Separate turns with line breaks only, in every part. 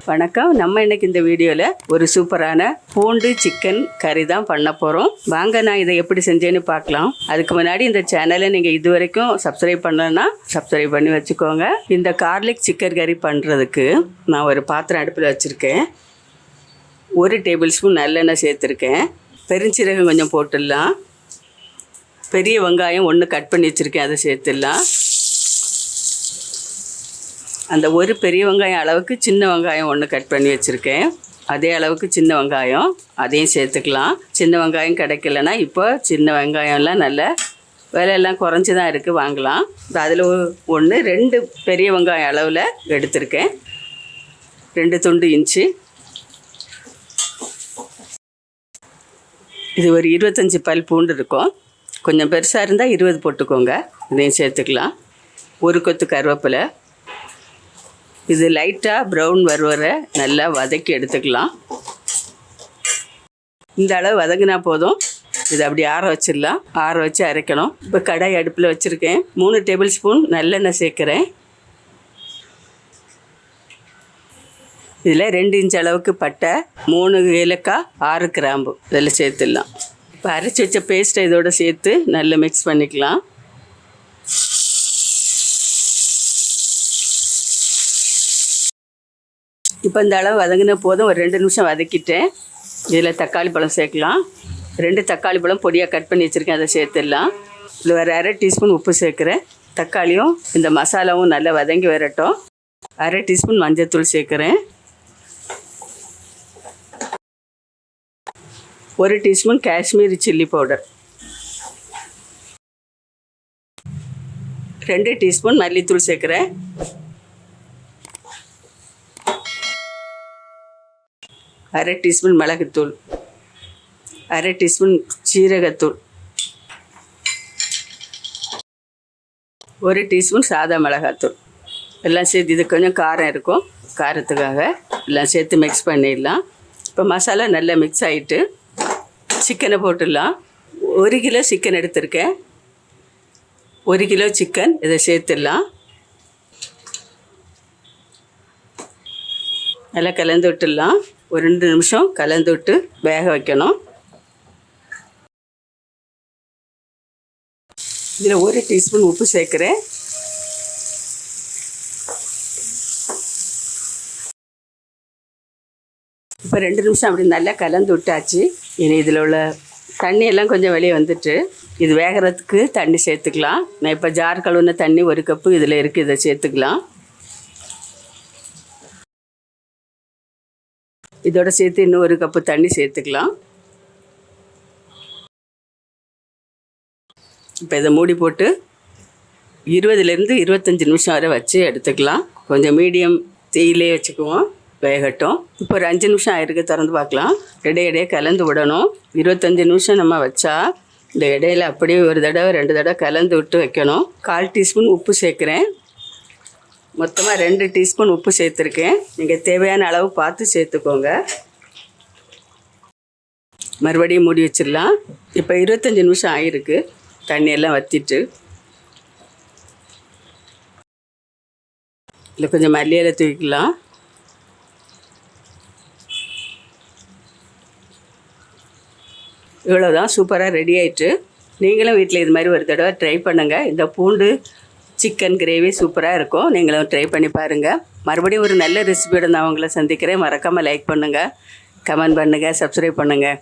வணக்கம். நம்ம இன்னைக்கு இந்த வீடியோவில் ஒரு சூப்பரான பூண்டு சிக்கன் கறி தான் பண்ண போகிறோம். வாங்க நான் இதை எப்படி செஞ்சேன்னு பார்க்கலாம். அதுக்கு முன்னாடி இந்த சேனலை நீங்கள் இது வரைக்கும் சப்ஸ்கிரைப் பண்ணலன்னா சப்ஸ்கிரைப் பண்ணி வச்சுக்கோங்க. இந்த கார்லிக் சிக்கன் கறி பண்ணுறதுக்கு நான் ஒரு பாத்திரம் அடுப்பில் வச்சுருக்கேன். 1 டேபிள் ஸ்பூன் நல்லெண்ணெய் சேர்த்துருக்கேன். பெருஞ்சீரகம் கொஞ்சம் போட்டுடலாம். பெரிய வெங்காயம் 1 கட் பண்ணி வச்சுருக்கேன், அதை சேர்த்துடலாம். அந்த ஒரு பெரிய வெங்காயம் அளவுக்கு சின்ன வெங்காயம் 1 கட் பண்ணி வச்சுருக்கேன். அதே அளவுக்கு சின்ன வெங்காயம் அதையும் சேர்த்துக்கலாம். சின்ன வெங்காயம் கிடைக்கலன்னா இப்போ சின்ன வெங்காயம்லாம் நல்ல விலையெல்லாம் குறைஞ்சி தான் இருக்குது, வாங்கலாம். இப்போ அதில் 2 பெரிய வெங்காயம் அளவில் எடுத்திருக்கேன். 2 துண்டு இஞ்சி. இது ஒரு 25 பல் பூண்டு இருக்கும். கொஞ்சம் பெருசாக இருந்தால் 20 போட்டுக்கோங்க. இதையும் சேர்த்துக்கலாம். 1 கொத்து கருவேப்பிலை. இது லைட்டாக ப்ரௌன் வர நல்லா வதக்கி எடுத்துக்கலாம். இந்த அளவு வதங்கினா போதும். இதை அப்படி ஆற வச்சிடலாம். ஆற வச்சு அரைக்கணும். இப்போ கடாய் அடுப்பில் வச்சுருக்கேன். 3 டேபிள் ஸ்பூன் நல்லெண்ணெய் சேர்க்குறேன். இதில் 2 இன்ச் அளவுக்கு பட்டை, 3 ஏலக்காய், 6 கிராம்பு இதில் சேர்த்துடலாம். இப்போ அரைச்சி வச்ச பேஸ்ட்டை இதோடு சேர்த்து நல்லா மிக்ஸ் பண்ணிக்கலாம். இப்போ இந்த அளவு வதங்கின போதும். ஒரு 2 நிமிஷம் வதக்கிட்டேன். இதில் தக்காளி பழம் சேர்க்கலாம். 2 தக்காளி பழம் பொடியாக கட் பண்ணி வச்சுருக்கேன், அதை சேர்த்துடலாம். இதில் ஒரு 1/2 டீஸ்பூன் உப்பு சேர்க்குறேன். தக்காளியும் இந்த மசாலாவும் நல்லா வதங்கி வரட்டும். 1/2 டீஸ்பூன் மஞ்சள்தூள் சேர்க்குறேன். 1 teaspoon Kashmiri chilli powder. 2 teaspoon மல்லித்தூள் சேர்க்குறேன். 1/2 டீஸ்பூன் மிளகுத்தூள், 1/2 டீஸ்பூன் சீரகத்தூள், 1 டீஸ்பூன் சாதா மிளகாத்தூள் எல்லாம் சேர்த்து. இது கொஞ்சம் காரம் இருக்கும், காரத்துக்காக எல்லாம் சேர்த்து மிக்ஸ் பண்ணிடலாம். இப்போ மசாலா நல்லா மிக்ஸ் ஆகிட்டு சிக்கனை போட்டுடலாம். 1 கிலோ சிக்கன் எடுத்திருக்கேன். 1 கிலோ சிக்கன் இதை சேர்த்துடலாம். நல்லா கலந்து விட்டுடலாம். ஒரு 2 நிமிஷம் கலந்து விட்டு வேக வைக்கணும். இதில் 1 டீஸ்பூன் உப்பு சேர்க்குறேன். இப்போ 2 நிமிஷம் அப்படி நல்லா கலந்து விட்டாச்சு. இனி இதில் உள்ள தண்ணியெல்லாம் கொஞ்சம் வெளியே வந்துட்டு இது வேகிறதுக்கு தண்ணி சேர்த்துக்கலாம். நான் இப்போ ஜார் கழுவுன தண்ணி 1 கப்பு இதில் இருக்குது, இதை சேர்த்துக்கலாம். இதோட சேர்த்து இன்னும் 1 கப்பு தண்ணி சேர்த்துக்கலாம். இப்போ இதை மூடி போட்டு 20லேருந்து 25 நிமிஷம் வரை வச்சு எடுத்துக்கலாம். கொஞ்சம் மீடியம் தீயிலே வச்சுக்குவோம், வேகட்டும். இப்போ ஒரு 5 நிமிஷம் ஆயிருக்கு, திறந்து பார்க்கலாம். இடையிடையே கலந்து விடணும். 25 நிமிஷம் நம்ம வச்சா இந்த இடையில அப்படியே 1 தடவை 2 தடவை கலந்து விட்டு வைக்கணும். 1/4 டீஸ்பூன் உப்பு சேர்க்குறேன். மொத்தமாக 2 டீஸ்பூன் உப்பு சேர்த்துருக்கேன். நீங்கள் தேவையான அளவு பார்த்து சேர்த்துக்கோங்க. மறுபடியும் மூடி வச்சிடலாம். இப்போ 25 நிமிஷம் ஆகிருக்கு. தண்ணியெல்லாம் வற்றிட்டு இல்லை கொஞ்சம் மல்லியில தூக்கிக்கலாம். இவ்வளோதான், சூப்பராக ரெடி ஆகிட்டு. நீங்களும் வீட்டில் இது மாதிரி ஒரு தடவை ட்ரை பண்ணுங்கள். இந்த பூண்டு சிக்கன் கிரேவி சூப்பராக இருக்கும். நீங்களும் ட்ரை பண்ணி பாருங்கள். மறுபடியும் ஒரு நல்ல ரெசிபியோட நான் உங்களை சந்திக்கிறேன். மறக்காமல் லைக் பண்ணுங்கள், கமெண்ட் பண்ணுங்கள், சப்ஸ்கிரைப் பண்ணுங்கள்.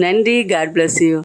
நன்றி. God bless you.